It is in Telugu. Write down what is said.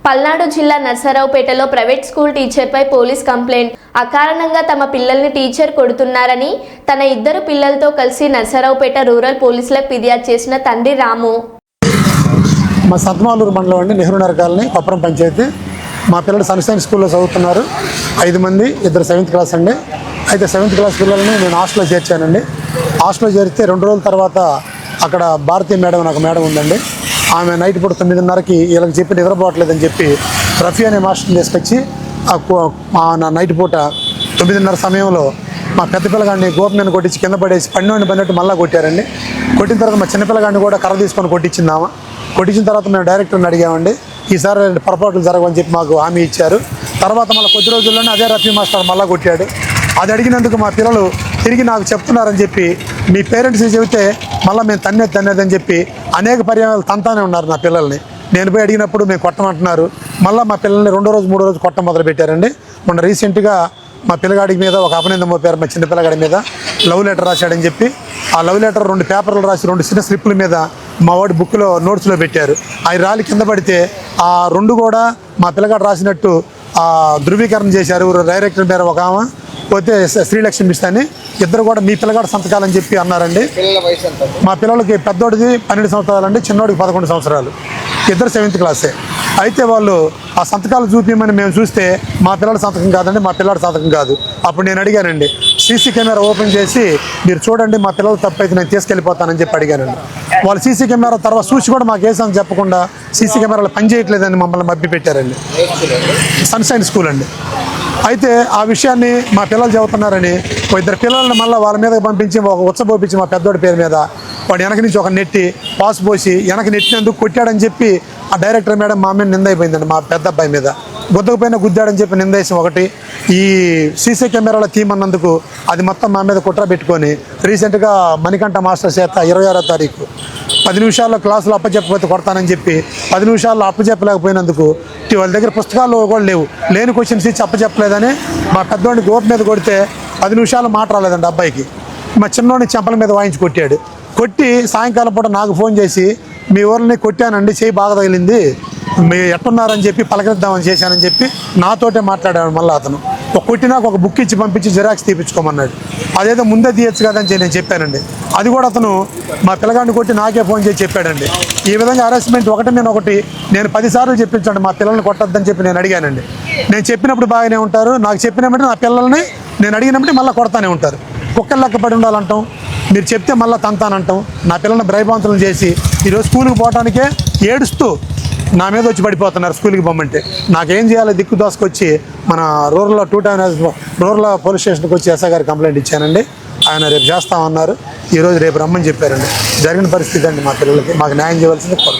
పల్నాడు జిల్లా నర్సరావుపేటలో ప్రైవేట్ స్కూల్ టీచర్పై పోలీస్ కంప్లైంట్. అకారణంగా తమ పిల్లల్ని టీచర్ కొడుతున్నారని తన ఇద్దరు పిల్లలతో కలిసి నర్సరావుపేట రూరల్ పోలీసులకు ఫిర్యాదు చేసిన తండ్రి రాము. మా సత్మాలూరు మండలం అండి, నెహ్రూ నగర్ కాలనీ, కొప్పరం పంచాయతీ. మా పిల్లలు సన్షైన్ స్కూల్లో చదువుతున్నారు. 5 మంది, 2 7th క్లాస్ అండి. అయితే 7th క్లాస్ పిల్లల్ని నేను హాస్టల్లో చేర్చానండి. హాస్టల్లో చేరితే 2 రోజుల తర్వాత అక్కడ భారతీయ మేడం అని ఒక మేడం ఉందండి. ఆమె నైట్ పూట 9:30కి వీళ్ళకి చెప్పి నిద్రపోవట్లేదని చెప్పి రఫీ అనే మాస్టర్ని తీసుకొచ్చి నా నైట్ పూట 9:30 సమయంలో మా పెద్ద పిల్లగాడిని గోపిని కొట్టించి కింద పడేసి పన్నోడిని పడినట్టు మళ్ళీ కొట్టారండి. కొట్టిన తర్వాత మా చిన్నపిల్లగాడిని కూడా కర్ర తీసుకొని కొట్టించిందామా. కొట్టించిన తర్వాత మేము డైరెక్టర్ని అడిగామండి. ఈసారి పొరపాట్లు జరగవని చెప్పి మాకు హామీ ఇచ్చారు. తర్వాత మళ్ళీ కొద్ది రోజుల్లోనే అదే రఫీ మాస్టర్ మళ్ళీ కొట్టాడు. అది అడిగినందుకు మా పిల్లలు తిరిగి నాకు చెప్తున్నారని చెప్పి, మీ పేరెంట్స్ చెబితే మళ్ళీ మేము తన్నేదని చెప్పి అనేక పర్యాయాలు తంతానే ఉన్నారు నా పిల్లల్ని. నేను పోయి అడిగినప్పుడు మేము కొట్టమంటున్నారు. మళ్ళీ మా పిల్లల్ని 2వ రోజు 3వ రోజు కొట్టం మొదలు పెట్టారండి. మొన్న రీసెంట్గా మా పిల్లగాడి మీద ఒక అపనిందం మోపారు. మా చిన్న పిల్లగాడి మీద లవ్ లెటర్ రాశాడని చెప్పి ఆ లవ్ లెటర్ 2 పేపర్లు రాసి 2 చిన్న స్లిప్పుల మీద మా వాడి బుక్లో నోట్స్లో పెట్టారు. అవి రాలి కింద పడితే ఆ 2 కూడా మా పిల్లగాడు రాసినట్టు ధృవీకరణ చేశారు. డైరెక్టర్ పేరు ఒక ఆమె, పోతే శ్రీలక్ష్మి మిస్తా, ఇద్దరు కూడా మీ పిల్లగాడు సంతకాలని చెప్పి అన్నారండి. మా పిల్లలకి పెద్దోడిది 12 సంవత్సరాలు అండి, చిన్నోడికి 11 సంవత్సరాలు. ఇద్దరు 7th క్లాసే. అయితే వాళ్ళు ఆ సంతకాలు చూపించమని మేము చూస్తే మా పిల్లల సంతకం కాదండి, మా పిల్లడి సంతకం కాదు. అప్పుడు నేను అడిగానండి, సీసీ కెమెరా ఓపెన్ చేసి మీరు చూడండి, మా పిల్లలు తప్పు అయితే నేను తీసుకెళ్ళిపోతానని చెప్పి అడిగానండి. వాళ్ళు సీసీ కెమెరా తర్వాత చూసి కూడా మాకు వేసామని చెప్పకుండా సీసీ కెమెరాలు పనిచేయట్లేదని మమ్మల్ని మభ్య పెట్టారండి. సన్షైన్ స్కూల్ అండి. అయితే ఆ విషయాన్ని మా పిల్లలు చెబుతున్నారని 2 పిల్లల్ని మళ్ళీ వాళ్ళ మీదకి పంపించి ఒక ఉచ్చబోపించి మా పెద్దోడి పేరు మీద వాడు వెనక నుంచి ఒక నెట్టి పాస్ పోసి వెనక నెట్టినందుకు కొట్టాడని చెప్పి ఆ డైరెక్టర్ మేడం మా మీద నింద అయిపోయిందండి. మా పెద్ద అబ్బాయి మీద గుద్దకపోయినా గుద్దాడని చెప్పి నిందేసి ఒకటి, ఈ సీసీ కెమెరాలో తీయమన్నందుకు అది మొత్తం మా మీద కుట్ర పెట్టుకొని రీసెంట్గా మణికంఠ మాస్టర్ చేత 26వ తారీఖు 10 నిమిషాల్లో క్లాసులు అప్పచెప్పకపోతే కొడతానని చెప్పి 10 నిమిషాల్లో అప్పచెప్పలేకపోయినందుకు వాళ్ళ దగ్గర పుస్తకాలు కూడా లేని క్వశ్చన్స్ ఇచ్చి అప్పచెప్పలేదని మా పెద్దోడిని గోపు మీద కొడితే 10 నిమిషాలు మాట రాలేదండి అబ్బాయికి. మా చిన్నోడిని చెంపల మీద వాయించి కొట్టాడు. కొట్టి సాయంకాలం పూట నాకు ఫోన్ చేసి, మీ ఊరిని కొట్టానండి, చేయి బాగా తగిలింది, మీ ఎట్టున్నారని చెప్పి పలకరిద్దామని చేశానని చెప్పి నాతోటే మాట్లాడాడు. మళ్ళీ అతను కొట్టినాక ఒక బుక్ ఇచ్చి పంపించి జిరాక్స్ తీపించుకోమన్నాడు. అదేదో ముందే తీయచ్చు కదని నేను చెప్పానండి. అది కూడా అతను మా పిల్లగాడిని కొట్టి నాకే ఫోన్ చేసి చెప్పాడండి. ఈ విధంగా హరాస్మెంట్ ఒకటి మీద ఒకటి నేను 10 సార్లు చెప్పించండి, మా పిల్లల్ని కొట్టద్దని చెప్పి నేను అడిగానండి. నేను చెప్పినప్పుడు బాగానే ఉంటారు, నాకు చెప్పినప్పుడు నా పిల్లల్ని నేను అడిగినప్పుడు మళ్ళీ కొడతానే ఉంటారు. కుక్కలు లెక్క పడి ఉండాలంటాం, మీరు చెప్తే మళ్ళీ తంతానంటాం. నా పిల్లల్ని భయభ్రాంతులను చేసి ఈరోజు స్కూల్కి పోవడానికే ఏడుస్తూ నా మీద వచ్చి పడిపోతున్నారు స్కూల్కి పొమ్మంటే. నాకేం చేయాలి దిక్కు దోసుకొచ్చి మన రూరల్ పోలీస్ స్టేషన్కి వచ్చి ఎస్ఐ గారికి కంప్లైంట్ ఇచ్చానండి. ఆయన రేపు చేస్తామన్నారు. ఈరోజు రేపు రమ్మని చెప్పారండి. జరిగిన పరిస్థితి అండి. మా పిల్లలకి మాకు న్యాయం చేయవలసింది కోరు.